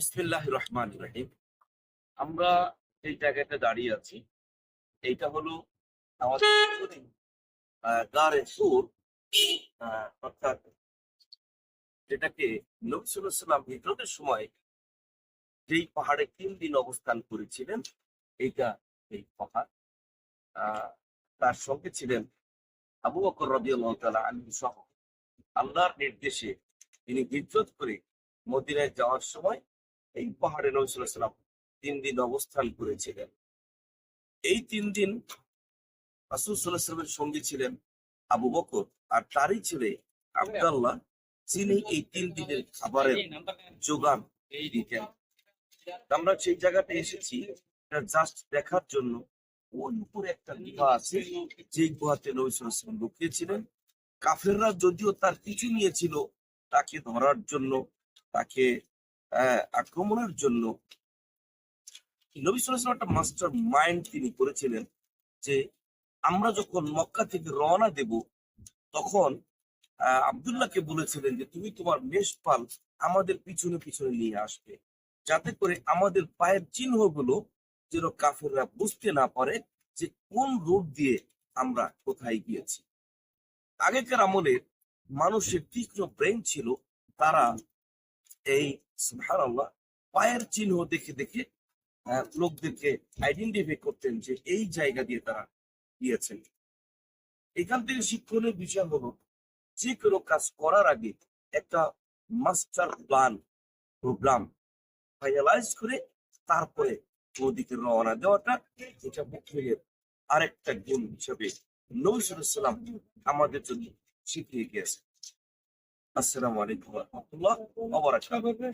বিসমিল্লাহির রহমানির রহিম। আমরা এই জায়গাটা দাঁড়িয়ে আছি, এইটা হলো আমাদের পিছনে গারে সুর, অর্থাৎ যেটাকে নবী সাল্লাল্লাহু আলাইহি ওয়াসাল্লাম হিজরতের সময় যেই পাহাড়ে ৩ দিন অবস্থান করেছিলেন, এইটা সেই পাহাড়। আহ তার সঙ্গে ছিলেন আবু বকর রাদিয়াল্লাহু তাআলা আনহু সহ। আল্লাহর নির্দেশে তিনি হিজরত করে মদিনায় যাওয়ার সময় এই পাহাড়ে নবী সাল্লাল্লাহু আলাইহি ওয়াসাল্লাম ৩ দিন অবস্থান করেছিলেন। এই ৩ দিন রাসূল সাল্লাল্লাহু আলাইহি ওয়াসাল্লামের সঙ্গী ছিলেন আবু বকর আর তারই ছেলে আব্দুল্লাহ, যিনি এই ৩ দিনের খাবারের যোগান দিতেন। আমরা সেই জায়গাটা এসেছি জাস্ট দেখার জন্য। ওই উপরে একটা গুহা আছে, যে গুহাতে নবী সাল্লাল্লাহু আলাইহি ওয়াসাল্লাম লুকিয়েছিলেন। কাফেররা যদিও তার পিছু নিয়েছিল তাকে ধরার জন্য, তাকে আক্রমণের জন্য, নবী সাল্লাল্লাহু আলাইহি ওয়াসাল্লাম একটা মাস্টার মাইন্ড তিনি করেছিলেন যে আমরা যখন মক্কা থেকে রওনা দেব তখন আব্দুল্লাহকে বলেছিলেন যে তুমি তোমার মেষপাল আমাদের পিছনে পিছনে নিয়ে আসবে, যাতে করে আমাদের পায়ের চিহ্নগুলো যেন কাফেররা বুঝতে না পারে যে কোন রোড দিয়ে আমরা কোথায় গিয়েছি। আগেকার আমলে মানুষের তীক্ষ্ণ ব্রেন ছিল, তারা এই সুবহানাল্লাহ পায়ের চিহ্ন দেখে দেখে লোকদেরকে আইডেন্টিফাই করতেন যে এই জায়গা দিয়ে তারা গিয়েছেন। এখান থেকে শিক্ষণীয় বিষয় হলো যে কোনো কাজ করার আগে একটা মাস্টার প্ল্যান প্রোগ্রাম ফাইনালাইজ করে তারপরে ওদিকে রওনা দেওয়াটা, এটা মুখের আরেকটা গুণ হিসাবে নবী সাল্লাল্লাহু আলাইহি ওয়াসাল্লাম আমাদের জন্য শিখিয়ে গিয়েছে। আসসালামু আলাইকুম ওয়া রাহমাতুল্লাহ ওয়া বারাকাতুহু।